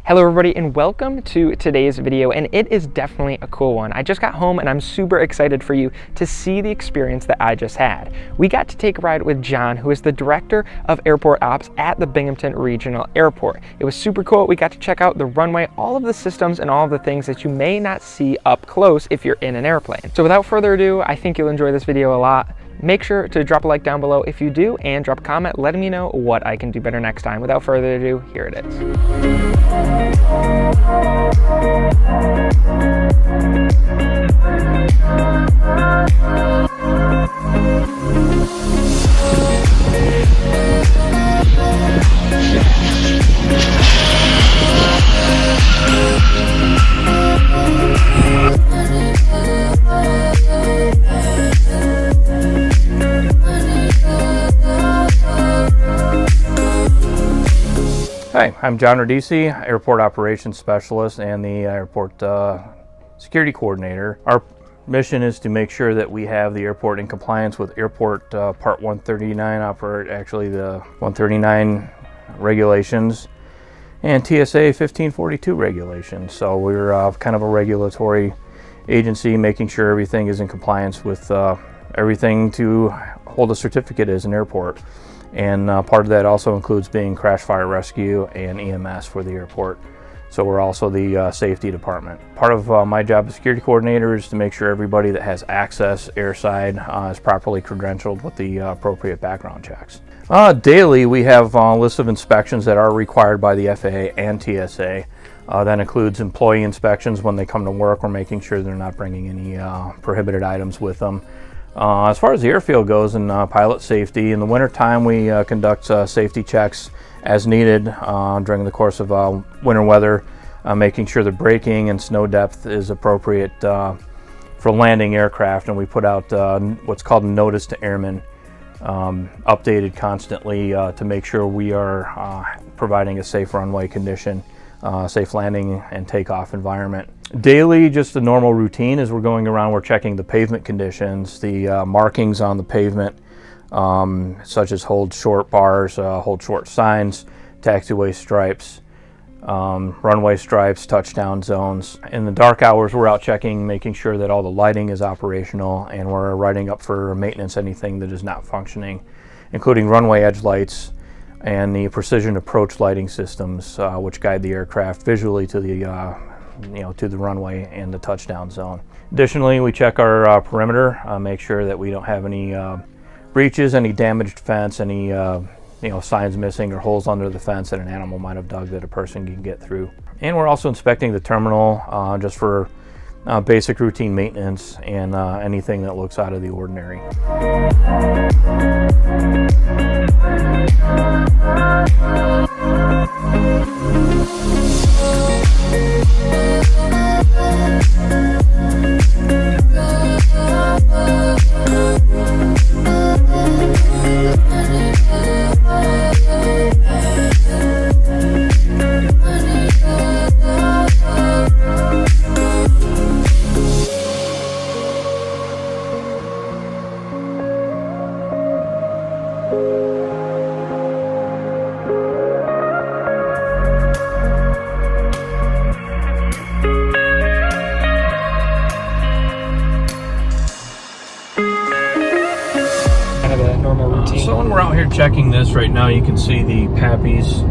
Hello everybody and welcome to today's video, and it is definitely a cool one. I just got home and I'm super excited for you to see the experience that I just had. We got to take a ride with John, who is the Director of Airport Ops at the Binghamton Regional Airport. It was super cool. We got to check out the runway, all of the systems and all of the things that you may not see up close if you're in an airplane. So without further ado, I think you'll enjoy this video a lot. Make sure to drop a like down below if you do, and drop a comment letting me know what I can do better next time. Without further ado, here it is. Hi, I'm John Rodisi, Airport Operations Specialist and the Airport Security Coordinator. Our mission is to make sure that we have the airport in compliance with Airport Part 139, actually the 139 regulations, and TSA 1542 regulations. So we're kind of a regulatory agency, making sure everything is in compliance with everything to hold a certificate as an airport. And part of that also includes being crash fire rescue and EMS for the airport. So we're also the safety department. Part of my job as security coordinator is to make sure everybody that has access airside is properly credentialed with the appropriate background checks. Daily we have a list of inspections that are required by the FAA and TSA. That includes employee inspections when they come to work. We're making sure they're not bringing any prohibited items with them. As far as the airfield goes and pilot safety, in the wintertime we conduct safety checks as needed during the course of winter weather, making sure the braking and snow depth is appropriate for landing aircraft, and we put out what's called a notice to airmen, updated constantly to make sure we are providing a safe runway condition, safe landing and takeoff environment. Daily, just the normal routine as we're going around, we're checking the pavement conditions, the markings on the pavement, such as hold short bars, hold short signs, taxiway stripes, runway stripes, touchdown zones. In the dark hours, we're out checking, making sure that all the lighting is operational, and we're writing up for maintenance anything that is not functioning, including runway edge lights and the precision approach lighting systems, which guide the aircraft visually to the to the runway and the touchdown zone. Additionally, we check our perimeter, make sure that we don't have any breaches, any damaged fence, any signs missing or holes under the fence that an animal might have dug that a person can get through. And we're also inspecting the terminal just for basic routine maintenance and anything that looks out of the ordinary. So when we're out here checking this right now, you can see the PAPIs.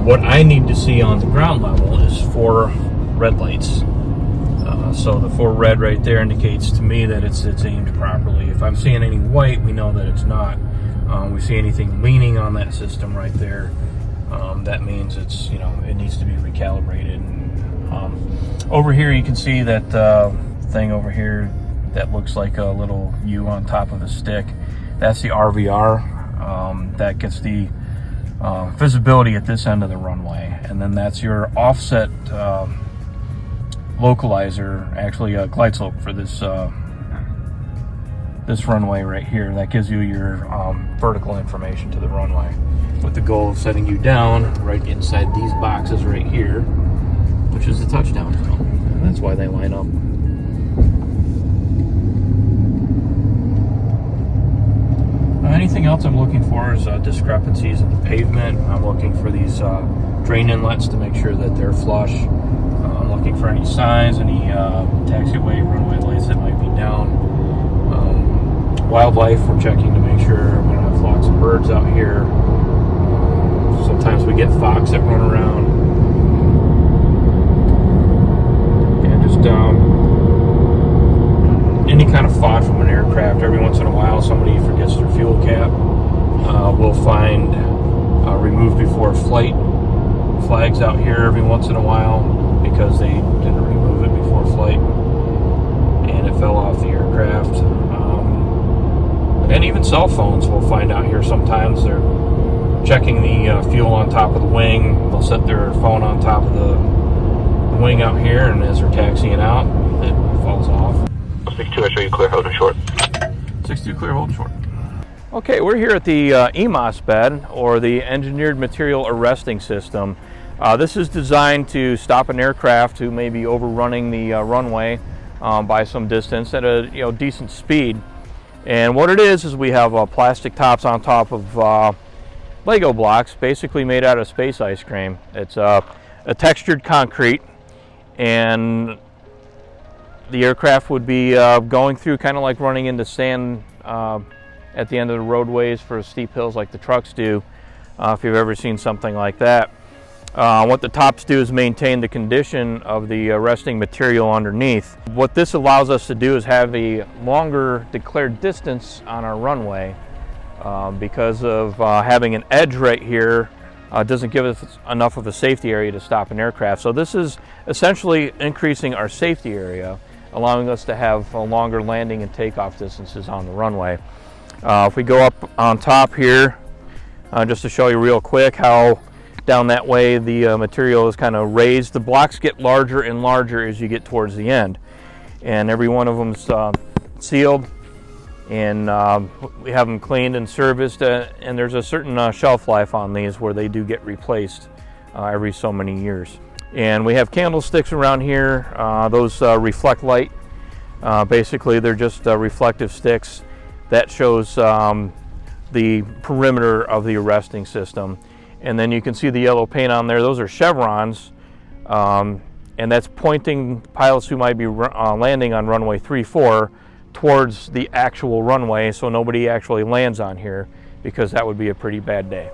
What I need to see on the ground level is 4 red lights. So the 4 red right there indicates to me that it's aimed properly. If I'm seeing any white, we know that it's not. We see anything leaning on that system right there, that means it's it needs to be recalibrated. Over here you can see that thing over here that looks like a little U on top of the stick. That's the RVR. That gets the visibility at this end of the runway, and then that's your offset localizer, actually a glide slope for this this runway right here. That gives you your vertical information to the runway, with the goal of setting you down right inside these boxes right here, which is the touchdown zone. And that's why they line up. Anything else I'm looking for is discrepancies in the pavement. I'm looking for these drain inlets to make sure that they're flush. I'm looking for any signs, any taxiway, runway lights that might be down. Wildlife, we're checking to make sure we don't have flocks of birds out here. Sometimes we get fox that run around. And just any kind of FOD from an aircraft. Every once in a while somebody forgets their fuel cap. We'll find removed before flight flags out here every once in a while because they didn't remove it before flight and it fell off the aircraft. And even cell phones we'll find out here sometimes. They're checking the fuel on top of the wing. They'll set their phone on top of the wing out here, and as they're taxiing out, it falls off. 62, are you clear, holding short? 62 clear, hold short. Okay, we're here at the Emaz Bed, or the Engineered Material Arresting System. This is designed to stop an aircraft who may be overrunning the runway by some distance at a decent speed. And what it is we have plastic tops on top of Lego blocks, basically made out of space ice cream. It's a textured concrete, and the aircraft would be going through kind of like running into sand at the end of the roadways for steep hills like the trucks do, if you've ever seen something like that. What the tops do is maintain the condition of the arresting material underneath. What this allows us to do is have a longer declared distance on our runway because of having an edge right here. Doesn't give us enough of a safety area to stop an aircraft. So this is essentially increasing our safety area, allowing us to have longer landing and takeoff distances on the runway. If we go up on top here, just to show you real quick how down that way the material is kind of raised. The blocks get larger and larger as you get towards the end, and every one of them's sealed, and we have them cleaned and serviced, and there's a certain shelf life on these where they do get replaced every so many years. And we have candlesticks around here. Those reflect light. Basically they're just reflective sticks that shows the perimeter of the arresting system. And then you can see the yellow paint on there. Those are chevrons, and that's pointing pilots who might be landing on runway 34 towards the actual runway, so nobody actually lands on here, because that would be a pretty bad day.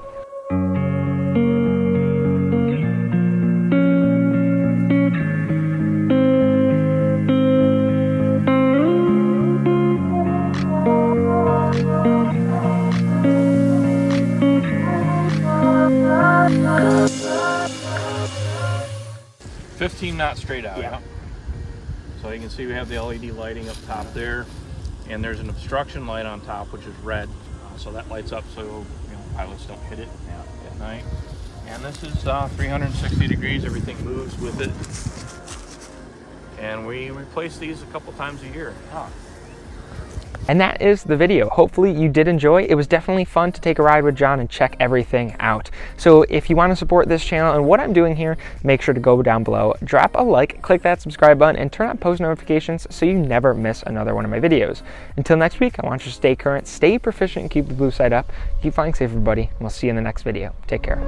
Not straight out. Yeah. So you can see we have the LED lighting up top there, and there's an obstruction light on top which is red, so that lights up so pilots don't hit it at night. And this is 360 degrees, everything moves with it, and we replace these a couple times a year. And that is the video. Hopefully you did enjoy. It was definitely fun to take a ride with John and check everything out. So if you want to support this channel and what I'm doing here, make sure to go down below, drop a like, click that subscribe button, and turn on post notifications so you never miss another one of my videos. Until next week, I want you to stay current, stay proficient, and keep the blue side up. Keep flying safe, everybody, and we'll see you in the next video. Take care.